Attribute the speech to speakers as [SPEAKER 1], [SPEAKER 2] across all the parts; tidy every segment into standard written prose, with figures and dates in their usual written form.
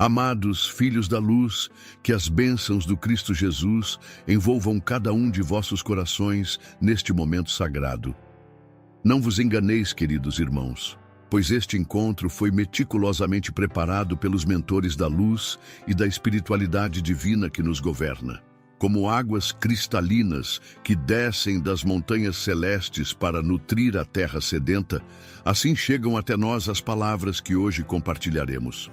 [SPEAKER 1] Amados filhos da luz, que as bênçãos do Cristo Jesus envolvam cada um de vossos corações neste momento sagrado. Não vos enganeis, queridos irmãos, pois este encontro foi meticulosamente preparado pelos mentores da luz e da espiritualidade divina que nos governa. Como águas cristalinas que descem das montanhas celestes para nutrir a terra sedenta, assim chegam até nós as palavras que hoje compartilharemos.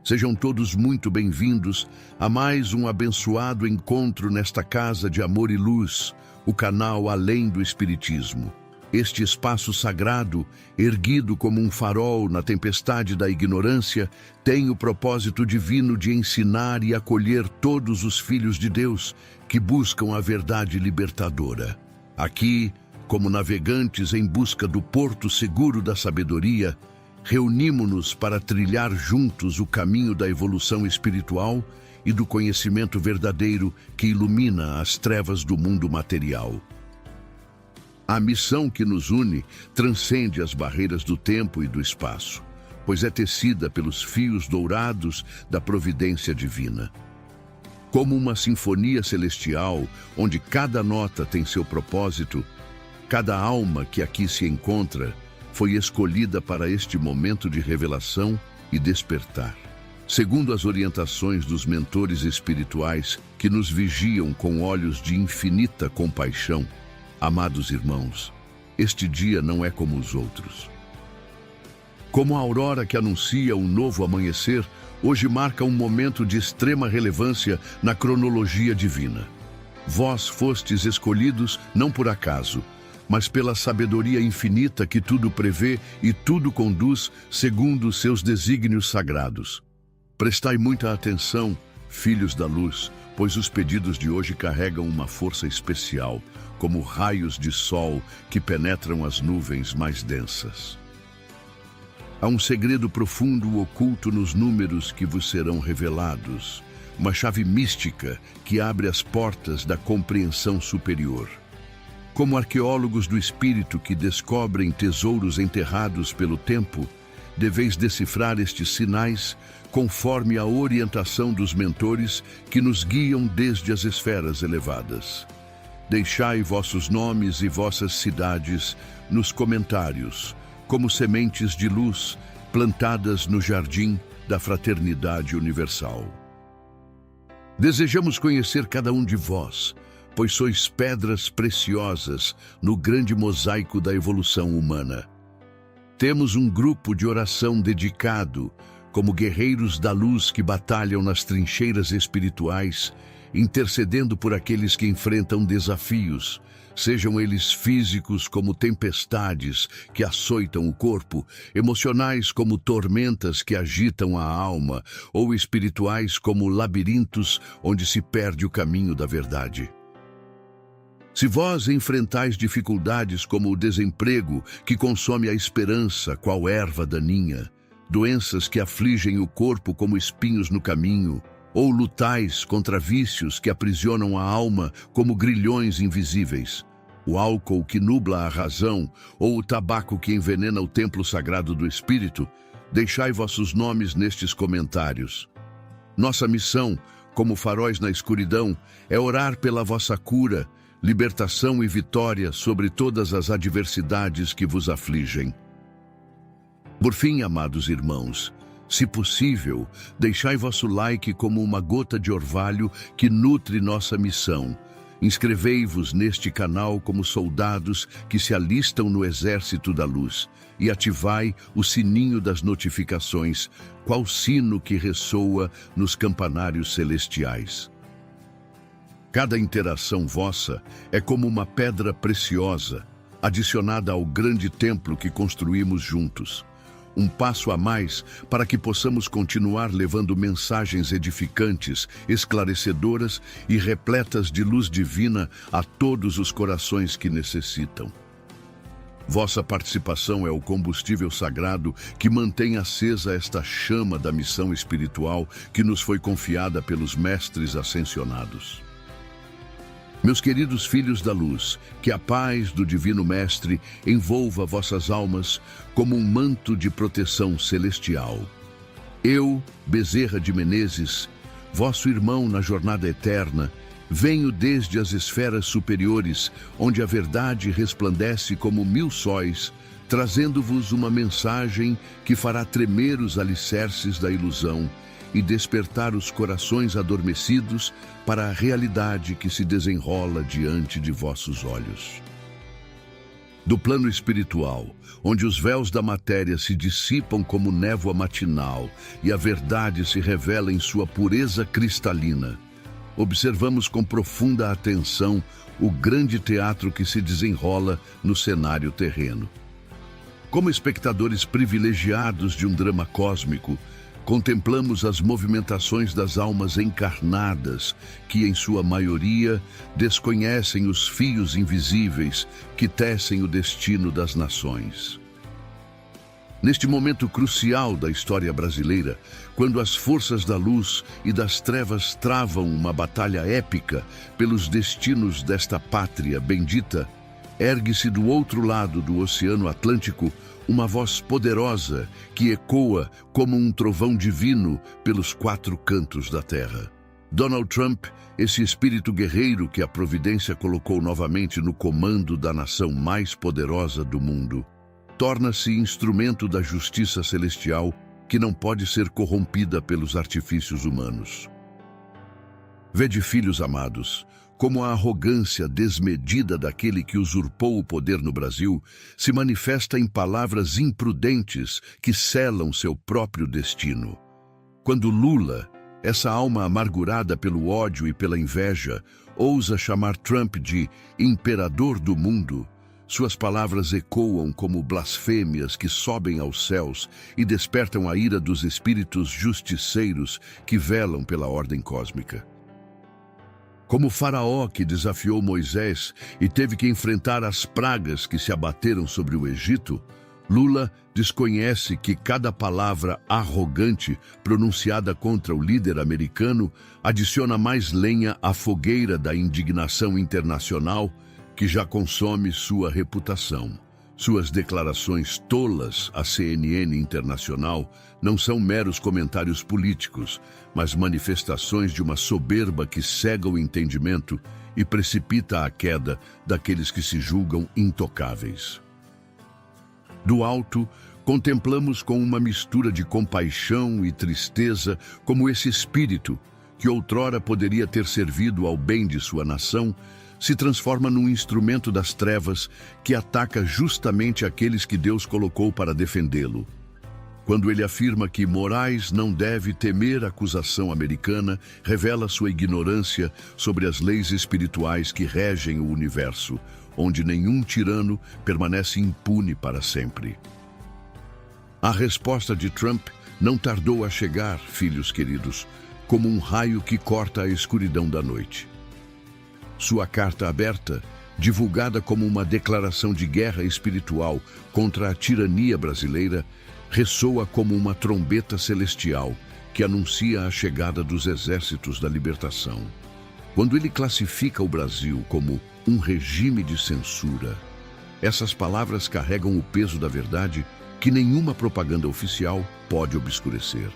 [SPEAKER 1] Sejam todos muito bem-vindos a mais um abençoado encontro nesta casa de amor e luz, o canal Além do Espiritismo. Este espaço sagrado, erguido como um farol na tempestade da ignorância, tem o propósito divino de ensinar e acolher todos os filhos de Deus que buscam a verdade libertadora. Aqui, como navegantes em busca do porto seguro da sabedoria, reunimo-nos para trilhar juntos o caminho da evolução espiritual e do conhecimento verdadeiro que ilumina as trevas do mundo material. A missão que nos une transcende as barreiras do tempo e do espaço, pois é tecida pelos fios dourados da providência divina. Como uma sinfonia celestial, onde cada nota tem seu propósito, cada alma que aqui se encontra foi escolhida para este momento de revelação e despertar. Segundo as orientações dos mentores espirituais que nos vigiam com olhos de infinita compaixão, amados irmãos, este dia não é como os outros. Como a aurora que anuncia um novo amanhecer, hoje marca um momento de extrema relevância na cronologia divina. Vós fostes escolhidos não por acaso, mas pela sabedoria infinita que tudo prevê e tudo conduz segundo os seus desígnios sagrados. Prestai muita atenção, filhos da luz, pois os pedidos de hoje carregam uma força especial, como raios de sol que penetram as nuvens mais densas. Há um segredo profundo oculto nos números que vos serão revelados, uma chave mística que abre as portas da compreensão superior. Como arqueólogos do espírito que descobrem tesouros enterrados pelo tempo, deveis decifrar estes sinais conforme a orientação dos mentores que nos guiam desde as esferas elevadas. Deixai vossos nomes e vossas cidades nos comentários, como sementes de luz plantadas no jardim da fraternidade universal. Desejamos conhecer cada um de vós, pois sois pedras preciosas no grande mosaico da evolução humana. Temos um grupo de oração dedicado, como guerreiros da luz que batalham nas trincheiras espirituais, intercedendo por aqueles que enfrentam desafios, sejam eles físicos como tempestades que açoitam o corpo, emocionais como tormentas que agitam a alma, ou espirituais como labirintos onde se perde o caminho da verdade. Se vós enfrentais dificuldades como o desemprego, que consome a esperança, qual erva daninha, doenças que afligem o corpo como espinhos no caminho, ou lutais contra vícios que aprisionam a alma como grilhões invisíveis, o álcool que nubla a razão, ou o tabaco que envenena o templo sagrado do espírito, deixai vossos nomes nestes comentários. Nossa missão, como faróis na escuridão, é orar pela vossa cura, libertação e vitória sobre todas as adversidades que vos afligem. Por fim, amados irmãos, se possível, deixai vosso like como uma gota de orvalho que nutre nossa missão. Inscrevei-vos neste canal como soldados que se alistam no exército da luz e ativai o sininho das notificações, qual sino que ressoa nos campanários celestiais. Cada interação vossa é como uma pedra preciosa, adicionada ao grande templo que construímos juntos. Um passo a mais para que possamos continuar levando mensagens edificantes, esclarecedoras e repletas de luz divina a todos os corações que necessitam. Vossa participação é o combustível sagrado que mantém acesa esta chama da missão espiritual que nos foi confiada pelos mestres ascensionados. Meus queridos filhos da luz, que a paz do Divino Mestre envolva vossas almas como um manto de proteção celestial. Eu, Bezerra de Menezes, vosso irmão na jornada eterna, venho desde as esferas superiores, onde a verdade resplandece como 1000 sóis, trazendo-vos uma mensagem que fará tremer os alicerces da ilusão e despertar os corações adormecidos para a realidade que se desenrola diante de vossos olhos. Do plano espiritual, onde os véus da matéria se dissipam como névoa matinal e a verdade se revela em sua pureza cristalina, observamos com profunda atenção o grande teatro que se desenrola no cenário terreno. Como espectadores privilegiados de um drama cósmico, contemplamos as movimentações das almas encarnadas, que em sua maioria desconhecem os fios invisíveis que tecem o destino das nações. Neste momento crucial da história brasileira, quando as forças da luz e das trevas travam uma batalha épica pelos destinos desta pátria bendita, ergue-se do outro lado do Oceano Atlântico uma voz poderosa que ecoa como um trovão divino pelos 4 cantos da terra. Donald Trump, esse espírito guerreiro que a providência colocou novamente no comando da nação mais poderosa do mundo, torna-se instrumento da justiça celestial que não pode ser corrompida pelos artifícios humanos. Vede, filhos amados, como a arrogância desmedida daquele que usurpou o poder no Brasil se manifesta em palavras imprudentes que selam seu próprio destino. Quando Lula, essa alma amargurada pelo ódio e pela inveja, ousa chamar Trump de imperador do mundo, suas palavras ecoam como blasfêmias que sobem aos céus e despertam a ira dos espíritos justiceiros que velam pela ordem cósmica. Como Faraó que desafiou Moisés e teve que enfrentar as pragas que se abateram sobre o Egito, Lula desconhece que cada palavra arrogante pronunciada contra o líder americano adiciona mais lenha à fogueira da indignação internacional que já consome sua reputação. Suas declarações tolas à CNN Internacional não são meros comentários políticos, mas manifestações de uma soberba que cega o entendimento e precipita a queda daqueles que se julgam intocáveis. Do alto, contemplamos com uma mistura de compaixão e tristeza como esse espírito, que outrora poderia ter servido ao bem de sua nação, se transforma num instrumento das trevas que ataca justamente aqueles que Deus colocou para defendê-lo. Quando ele afirma que Moraes não deve temer a acusação americana, revela sua ignorância sobre as leis espirituais que regem o universo, onde nenhum tirano permanece impune para sempre. A resposta de Trump não tardou a chegar, filhos queridos, como um raio que corta a escuridão da noite. Sua carta aberta, divulgada como uma declaração de guerra espiritual contra a tirania brasileira, ressoa como uma trombeta celestial que anuncia a chegada dos exércitos da libertação. Quando ele classifica o Brasil como um regime de censura, essas palavras carregam o peso da verdade que nenhuma propaganda oficial pode obscurecer.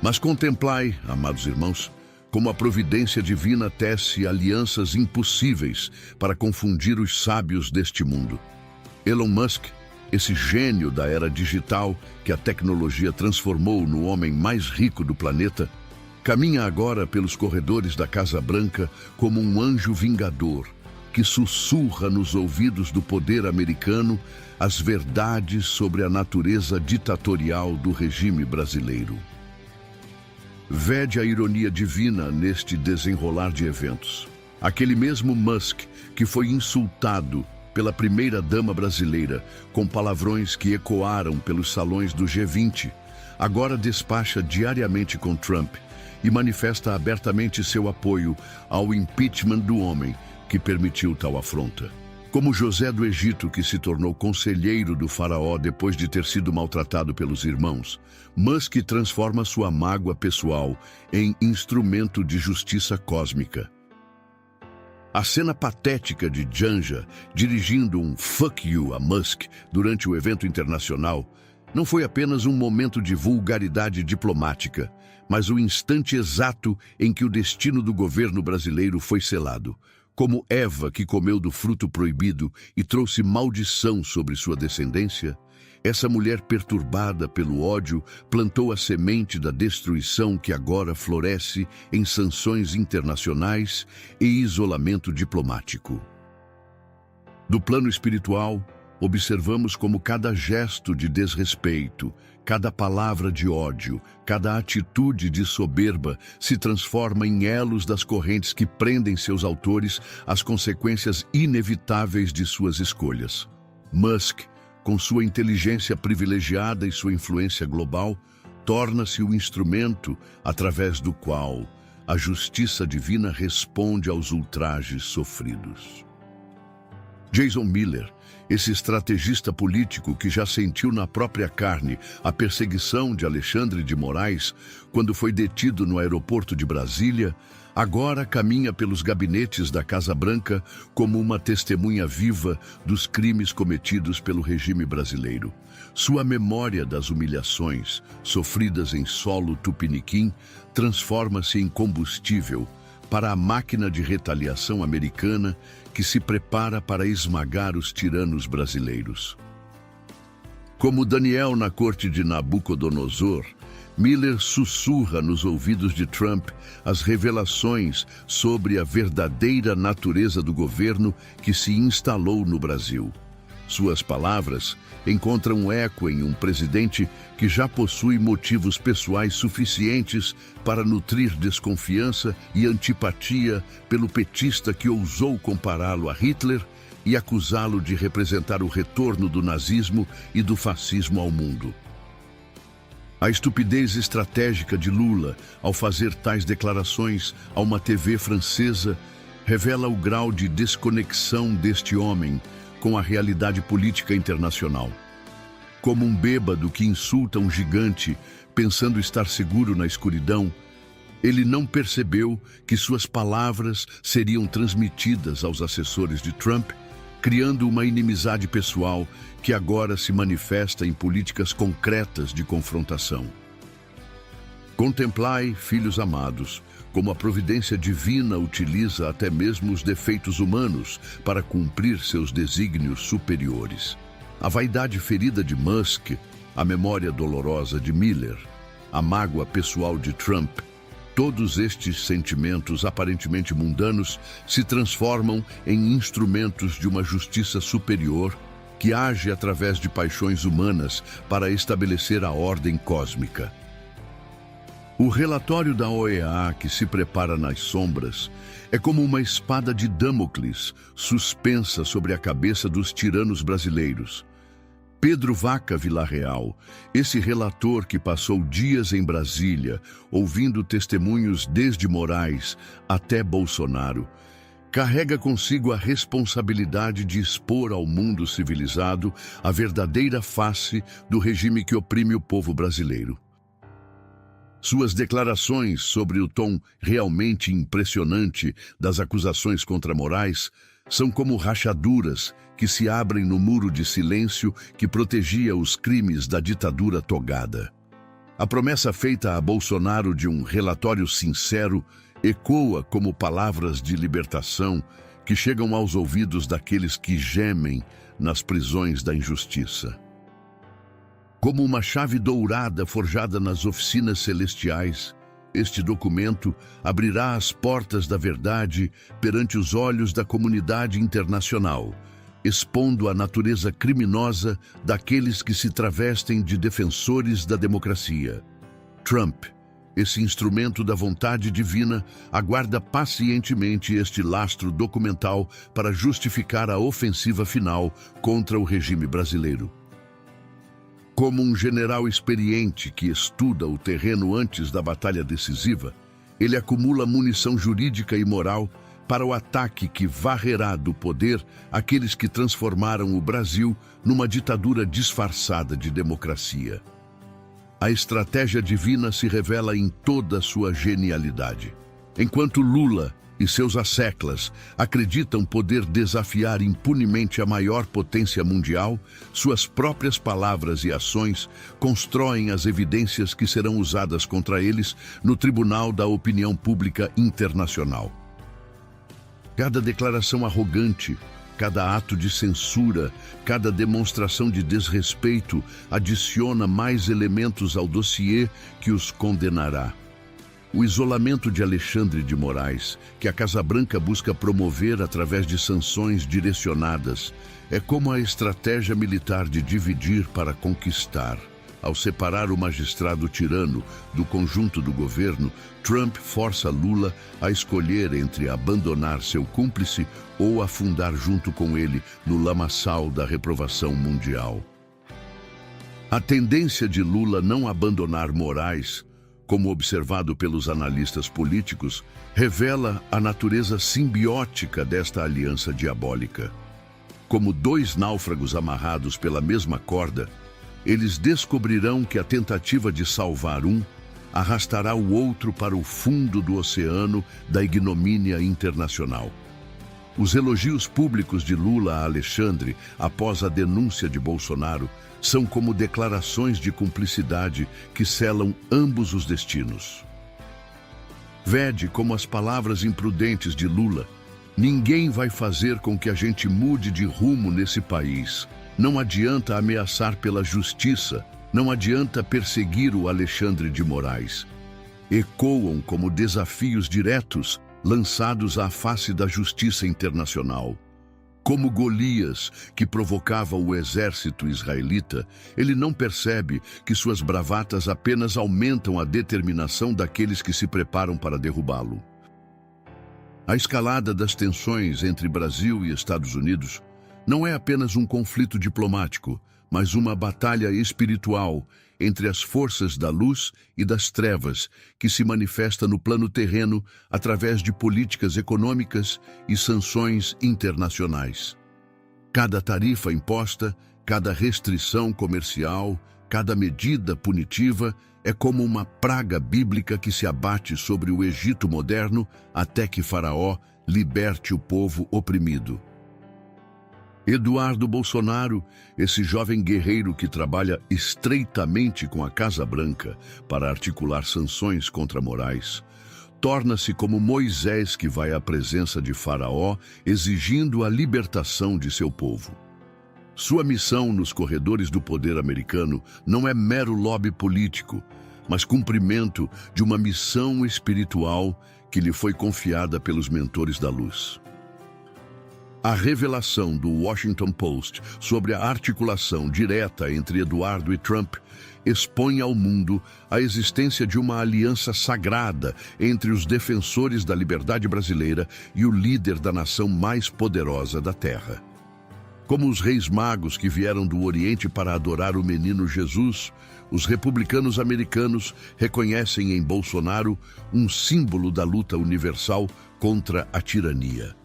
[SPEAKER 1] Mas contemplai, amados irmãos, como a providência divina tece alianças impossíveis para confundir os sábios deste mundo. Elon Musk, esse gênio da era digital que a tecnologia transformou no homem mais rico do planeta, caminha agora pelos corredores da Casa Branca como um anjo vingador que sussurra nos ouvidos do poder americano as verdades sobre a natureza ditatorial do regime brasileiro. Vede a ironia divina neste desenrolar de eventos. Aquele mesmo Musk que foi insultado pela primeira-dama brasileira com palavrões que ecoaram pelos salões do G20, agora despacha diariamente com Trump e manifesta abertamente seu apoio ao impeachment do homem que permitiu tal afronta. Como José do Egito, que se tornou conselheiro do faraó depois de ter sido maltratado pelos irmãos, Musk transforma sua mágoa pessoal em instrumento de justiça cósmica. A cena patética de Janja dirigindo um "fuck you" a Musk durante o evento internacional Não foi apenas um momento de vulgaridade diplomática, mas o instante exato em que o destino do governo brasileiro foi selado. Como Eva, que comeu do fruto proibido e trouxe maldição sobre sua descendência, essa mulher perturbada pelo ódio plantou a semente da destruição que agora floresce em sanções internacionais e isolamento diplomático. Do plano espiritual, observamos como cada gesto de desrespeito, cada palavra de ódio, cada atitude de soberba se transforma em elos das correntes que prendem seus autores às consequências inevitáveis de suas escolhas. Musk, com sua inteligência privilegiada e sua influência global, torna-se o instrumento através do qual a justiça divina responde aos ultrajes sofridos. Jason Miller, esse estrategista político que já sentiu na própria carne a perseguição de Alexandre de Moraes quando foi detido no aeroporto de Brasília, agora caminha pelos gabinetes da Casa Branca como uma testemunha viva dos crimes cometidos pelo regime brasileiro. Sua memória das humilhações sofridas em solo tupiniquim transforma-se em combustível para a máquina de retaliação americana que se prepara para esmagar os tiranos brasileiros. Como Daniel na corte de Nabucodonosor, Miller sussurra nos ouvidos de Trump as revelações sobre a verdadeira natureza do governo que se instalou no Brasil. Suas palavras encontram eco em um presidente que já possui motivos pessoais suficientes para nutrir desconfiança e antipatia pelo petista que ousou compará-lo a Hitler e acusá-lo de representar o retorno do nazismo e do fascismo ao mundo. A estupidez estratégica de Lula ao fazer tais declarações a uma TV francesa revela o grau de desconexão deste homem com a realidade política internacional. Como um bêbado que insulta um gigante pensando estar seguro na escuridão, ele não percebeu que suas palavras seriam transmitidas aos assessores de Trump, criando uma inimizade pessoal que agora se manifesta em políticas concretas de confrontação. Contemplai, filhos amados, como a providência divina utiliza até mesmo os defeitos humanos para cumprir seus desígnios superiores. A vaidade ferida de Musk, a memória dolorosa de Miller, a mágoa pessoal de Trump, todos estes sentimentos aparentemente mundanos se transformam em instrumentos de uma justiça superior que age através de paixões humanas para estabelecer a ordem cósmica. O relatório da OEA, que se prepara nas sombras, é como uma espada de Damocles suspensa sobre a cabeça dos tiranos brasileiros. Pedro Vaca Villarreal, esse relator que passou dias em Brasília, ouvindo testemunhos desde Moraes até Bolsonaro, carrega consigo a responsabilidade de expor ao mundo civilizado a verdadeira face do regime que oprime o povo brasileiro. Suas declarações sobre o tom realmente impressionante das acusações contra Moraes são como rachaduras que se abrem no muro de silêncio que protegia os crimes da ditadura togada. A promessa feita a Bolsonaro de um relatório sincero ecoa como palavras de libertação que chegam aos ouvidos daqueles que gemem nas prisões da injustiça. Como uma chave dourada forjada nas oficinas celestiais, este documento abrirá as portas da verdade perante os olhos da comunidade internacional, expondo a natureza criminosa daqueles que se travestem de defensores da democracia. Trump, esse instrumento da vontade divina, aguarda pacientemente este lastro documental para justificar a ofensiva final contra o regime brasileiro. Como um general experiente que estuda o terreno antes da batalha decisiva, ele acumula munição jurídica e moral para o ataque que varrerá do poder aqueles que transformaram o Brasil numa ditadura disfarçada de democracia. A estratégia divina se revela em toda a sua genialidade. Enquanto Lula, e seus asseclas acreditam poder desafiar impunemente a maior potência mundial, suas próprias palavras e ações constroem as evidências que serão usadas contra eles no Tribunal da Opinião Pública Internacional. Cada declaração arrogante, cada ato de censura, cada demonstração de desrespeito adiciona mais elementos ao dossiê que os condenará. O isolamento de Alexandre de Moraes, que a Casa Branca busca promover através de sanções direcionadas, é como a estratégia militar de dividir para conquistar. Ao separar o magistrado tirano do conjunto do governo, Trump força Lula a escolher entre abandonar seu cúmplice ou afundar junto com ele no lamaçal da reprovação mundial. A tendência de Lula não abandonar Moraes, como observado pelos analistas políticos, revela a natureza simbiótica desta aliança diabólica. Como dois náufragos amarrados pela mesma corda, eles descobrirão que a tentativa de salvar um arrastará o outro para o fundo do oceano da ignomínia internacional. Os elogios públicos de Lula a Alexandre após a denúncia de Bolsonaro são como declarações de cumplicidade que selam ambos os destinos. Vede como as palavras imprudentes de Lula: ninguém vai fazer com que a gente mude de rumo nesse país. Não adianta ameaçar pela justiça, não adianta perseguir o Alexandre de Moraes. Ecoam como desafios diretos lançados à face da justiça internacional. Como Golias, que provocava o exército israelita, ele não percebe que suas bravatas apenas aumentam a determinação daqueles que se preparam para derrubá-lo. A escalada das tensões entre Brasil e Estados Unidos não é apenas um conflito diplomático, mas uma batalha espiritual entre as forças da luz e das trevas, que se manifesta no plano terreno através de políticas econômicas e sanções internacionais. Cada tarifa imposta, cada restrição comercial, cada medida punitiva é como uma praga bíblica que se abate sobre o Egito moderno até que Faraó liberte o povo oprimido. Eduardo Bolsonaro, esse jovem guerreiro que trabalha estreitamente com a Casa Branca para articular sanções contra Moraes, torna-se como Moisés que vai à presença de Faraó exigindo a libertação de seu povo. Sua missão nos corredores do poder americano não é mero lobby político, mas cumprimento de uma missão espiritual que lhe foi confiada pelos mentores da luz. A revelação do Washington Post sobre a articulação direta entre Eduardo e Trump expõe ao mundo a existência de uma aliança sagrada entre os defensores da liberdade brasileira e o líder da nação mais poderosa da Terra. Como os reis magos que vieram do Oriente para adorar o menino Jesus, os republicanos americanos reconhecem em Bolsonaro um símbolo da luta universal contra a tirania.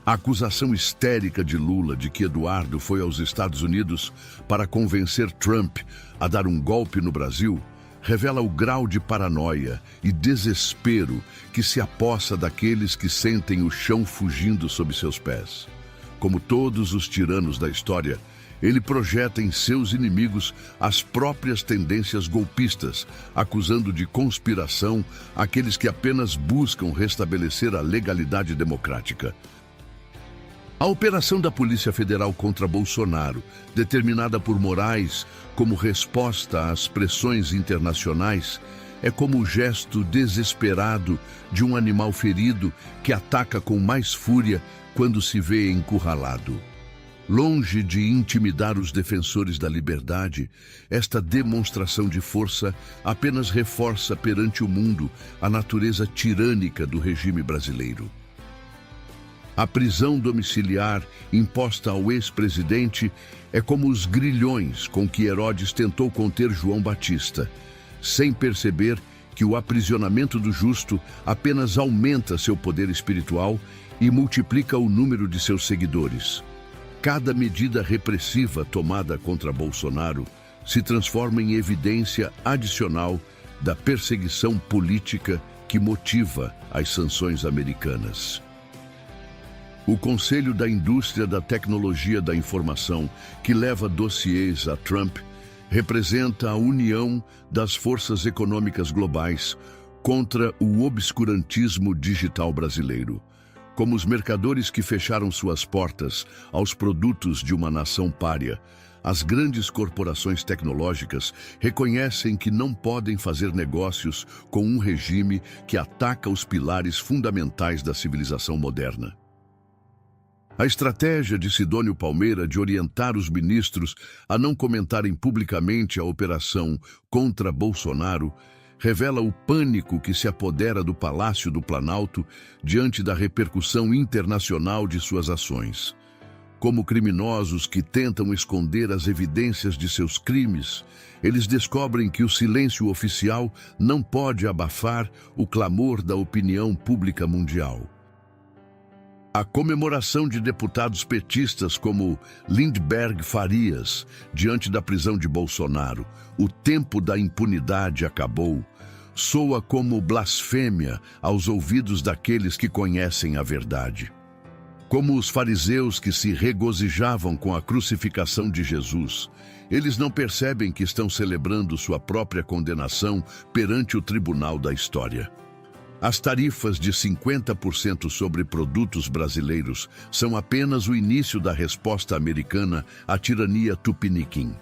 [SPEAKER 1] A acusação histérica de Lula de que Eduardo foi aos Estados Unidos para convencer Trump a dar um golpe no Brasil revela o grau de paranoia e desespero que se apossa daqueles que sentem o chão fugindo sob seus pés. Como todos os tiranos da história, ele projeta em seus inimigos as próprias tendências golpistas, acusando de conspiração aqueles que apenas buscam restabelecer a legalidade democrática. A operação da Polícia Federal contra Bolsonaro, determinada por Moraes como resposta às pressões internacionais, é como o gesto desesperado de um animal ferido que ataca com mais fúria quando se vê encurralado. Longe de intimidar os defensores da liberdade, esta demonstração de força apenas reforça perante o mundo a natureza tirânica do regime brasileiro. A prisão domiciliar imposta ao ex-presidente é como os grilhões com que Herodes tentou conter João Batista, sem perceber que o aprisionamento do justo apenas aumenta seu poder espiritual e multiplica o número de seus seguidores. Cada medida repressiva tomada contra Bolsonaro se transforma em evidência adicional da perseguição política que motiva as sanções americanas. O Conselho da Indústria da Tecnologia da Informação, que leva dossiês a Trump, representa a união das forças econômicas globais contra o obscurantismo digital brasileiro, como os mercadores que fecharam suas portas aos produtos de uma nação pária. As grandes corporações tecnológicas reconhecem que não podem fazer negócios com um regime que ataca os pilares fundamentais da civilização moderna. A estratégia de Sidônio Palmeira de orientar os ministros a não comentarem publicamente a operação contra Bolsonaro revela o pânico que se apodera do Palácio do Planalto diante da repercussão internacional de suas ações. Como criminosos que tentam esconder as evidências de seus crimes, eles descobrem que o silêncio oficial não pode abafar o clamor da opinião pública mundial. A comemoração de deputados petistas como Lindbergh Farias diante da prisão de Bolsonaro, o tempo da impunidade acabou, soa como blasfêmia aos ouvidos daqueles que conhecem a verdade. Como os fariseus que se regozijavam com a crucificação de Jesus, eles não percebem que estão celebrando sua própria condenação perante o tribunal da história. As tarifas de 50% sobre produtos brasileiros são apenas o início da resposta americana à tirania tupiniquim.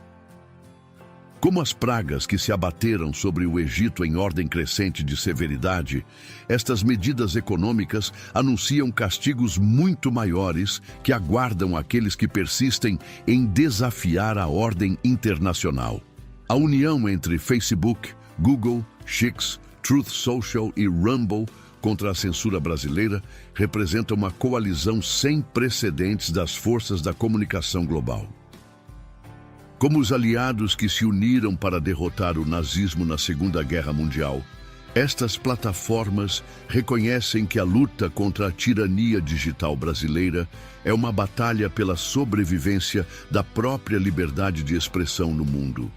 [SPEAKER 1] Como as pragas que se abateram sobre o Egito em ordem crescente de severidade, estas medidas econômicas anunciam castigos muito maiores que aguardam aqueles que persistem em desafiar a ordem internacional. A união entre Facebook, Google, X, Truth Social e Rumble contra a censura brasileira representa uma coalizão sem precedentes das forças da comunicação global. Como os aliados que se uniram para derrotar o nazismo na Segunda Guerra Mundial, estas plataformas reconhecem que a luta contra a tirania digital brasileira é uma batalha pela sobrevivência da própria liberdade de expressão no mundo.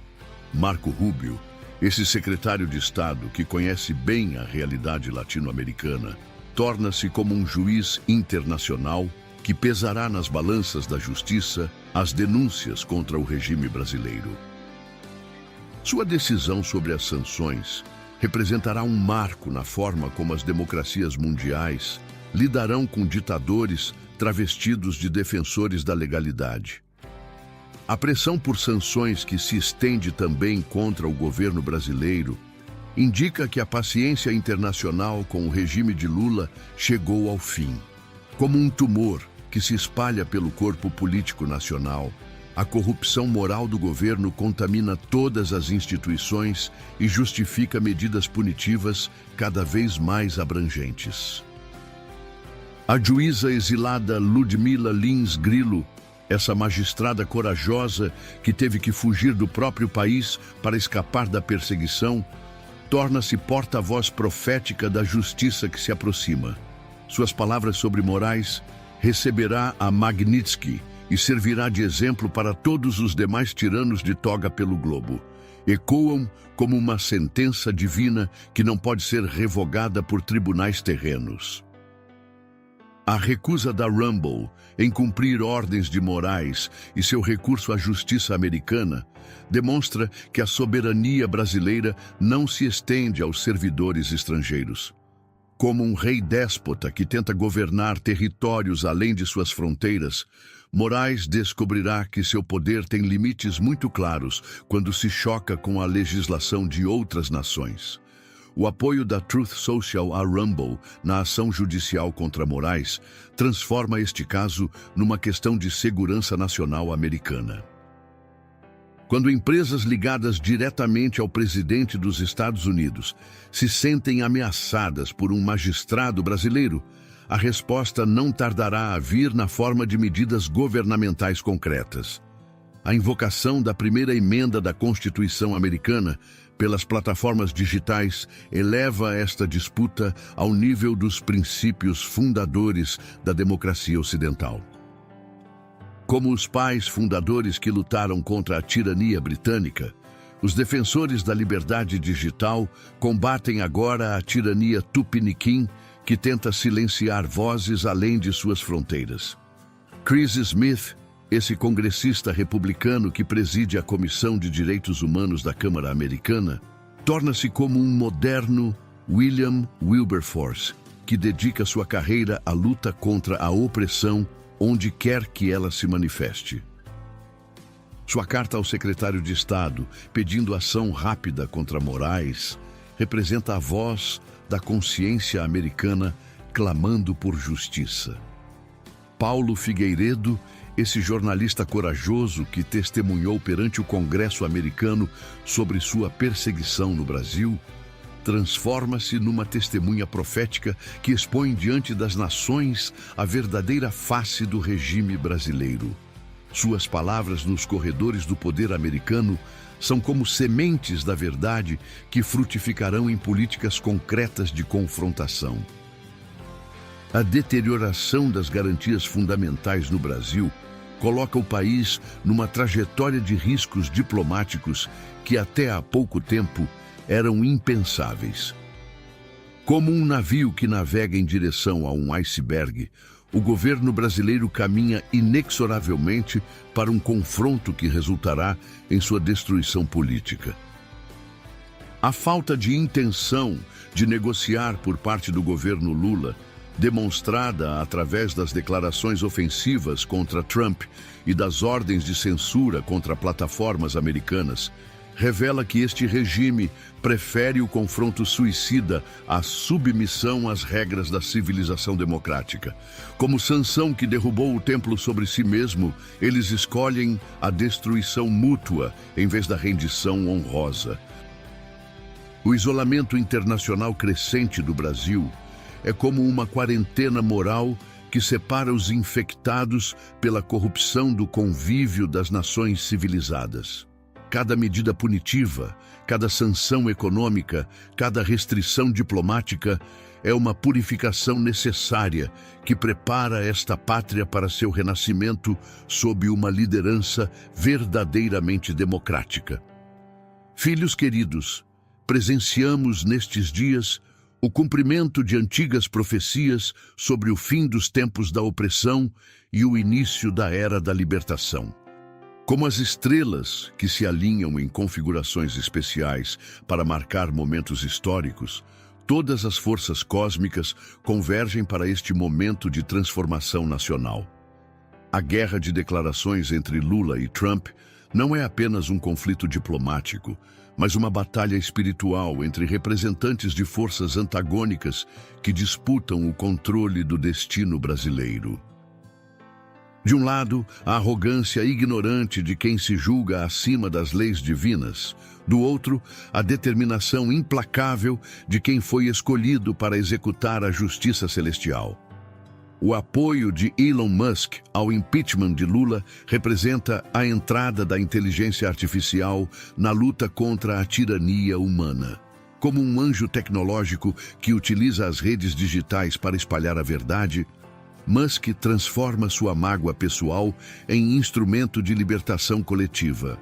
[SPEAKER 1] Marco Rubio, esse secretário de Estado que conhece bem a realidade latino-americana, torna-se como um juiz internacional que pesará nas balanças da justiça as denúncias contra o regime brasileiro. Sua decisão sobre as sanções representará um marco na forma como as democracias mundiais lidarão com ditadores travestidos de defensores da legalidade. A pressão por sanções que se estende também contra o governo brasileiro indica que a paciência internacional com o regime de Lula chegou ao fim. Como um tumor que se espalha pelo corpo político nacional, a corrupção moral do governo contamina todas as instituições e justifica medidas punitivas cada vez mais abrangentes. A juíza exilada Ludmila Lins Grillo, essa magistrada corajosa que teve que fugir do próprio país para escapar da perseguição, torna-se porta-voz profética da justiça que se aproxima. Suas palavras sobre Moraes receberá a Magnitsky e servirá de exemplo para todos os demais tiranos de toga pelo globo. Ecoam como uma sentença divina que não pode ser revogada por tribunais terrenos. A recusa da Rumble em cumprir ordens de Moraes e seu recurso à justiça americana demonstra que a soberania brasileira não se estende aos servidores estrangeiros. Como um rei déspota que tenta governar territórios além de suas fronteiras, Moraes descobrirá que seu poder tem limites muito claros quando se choca com a legislação de outras nações. O apoio da Truth Social à Rumble na ação judicial contra Moraes transforma este caso numa questão de segurança nacional americana. Quando empresas ligadas diretamente ao presidente dos Estados Unidos se sentem ameaçadas por um magistrado brasileiro, a resposta não tardará a vir na forma de medidas governamentais concretas. A invocação da primeira emenda da Constituição americana pelas plataformas digitais eleva esta disputa ao nível dos princípios fundadores da democracia ocidental. Como os pais fundadores que lutaram contra a tirania britânica, Os defensores da liberdade digital combatem agora a tirania tupiniquim que tenta silenciar vozes além de suas fronteiras. Chris Smith, esse congressista republicano que preside a Comissão de Direitos Humanos da Câmara Americana, torna-se como um moderno William Wilberforce, que dedica sua carreira à luta contra a opressão onde quer que ela se manifeste. Sua carta ao secretário de Estado, pedindo ação rápida contra Moraes, representa a voz da consciência americana clamando por justiça. Paulo Figueiredo, esse jornalista corajoso que testemunhou perante o Congresso americano sobre sua perseguição no Brasil, transforma-se numa testemunha profética que expõe diante das nações a verdadeira face do regime brasileiro. Suas palavras nos corredores do poder americano são como sementes da verdade que frutificarão em políticas concretas de confrontação. A deterioração das garantias fundamentais no Brasil coloca o país numa trajetória de riscos diplomáticos que até há pouco tempo eram impensáveis. Como um navio que navega em direção a um iceberg, o governo brasileiro caminha inexoravelmente para um confronto que resultará em sua destruição política. A falta de intenção de negociar por parte do governo Lula, demonstrada através das declarações ofensivas contra Trump e das ordens de censura contra plataformas americanas, revela que este regime prefere o confronto suicida à submissão às regras da civilização democrática. Como Sansão que derrubou o templo sobre si mesmo, eles escolhem a destruição mútua em vez da rendição honrosa. O isolamento internacional crescente do Brasil é como uma quarentena moral que separa os infectados pela corrupção do convívio das nações civilizadas. Cada medida punitiva, cada sanção econômica, cada restrição diplomática é uma purificação necessária que prepara esta pátria para seu renascimento sob uma liderança verdadeiramente democrática. Filhos queridos, presenciamos nestes dias o cumprimento de antigas profecias sobre o fim dos tempos da opressão e o início da era da libertação. Como as estrelas que se alinham em configurações especiais para marcar momentos históricos, todas as forças cósmicas convergem para este momento de transformação nacional. A guerra de declarações entre Lula e Trump não é apenas um conflito diplomático, mas uma batalha espiritual entre representantes de forças antagônicas que disputam o controle do destino brasileiro. De um lado, a arrogância ignorante de quem se julga acima das leis divinas. Do outro, a determinação implacável de quem foi escolhido para executar a justiça celestial. O apoio de Elon Musk ao impeachment de Lula representa a entrada da inteligência artificial na luta contra a tirania humana. Como um anjo tecnológico que utiliza as redes digitais para espalhar a verdade, Musk transforma sua mágoa pessoal em instrumento de libertação coletiva.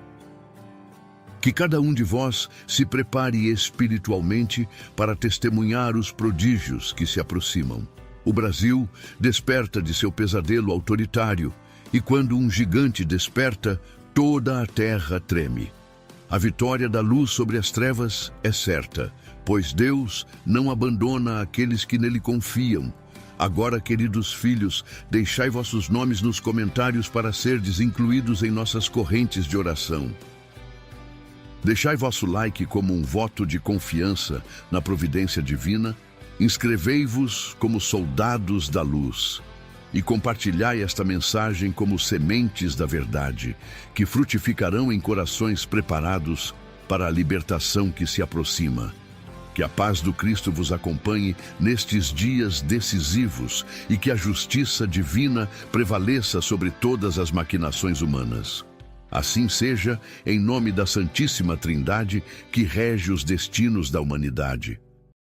[SPEAKER 1] Que cada um de vós se prepare espiritualmente para testemunhar os prodígios que se aproximam. O Brasil desperta de seu pesadelo autoritário, e quando um gigante desperta, toda a terra treme. A vitória da luz sobre as trevas é certa, pois Deus não abandona aqueles que nele confiam. Agora, queridos filhos, deixai vossos nomes nos comentários para serdes incluídos em nossas correntes de oração. Deixai vosso like como um voto de confiança na providência divina, inscrevei-vos como soldados da luz e compartilhai esta mensagem como sementes da verdade, que frutificarão em corações preparados para a libertação que se aproxima. Que a paz do Cristo vos acompanhe nestes dias decisivos e que a justiça divina prevaleça sobre todas as maquinações humanas. Assim seja, em nome da Santíssima Trindade, que rege os destinos da humanidade.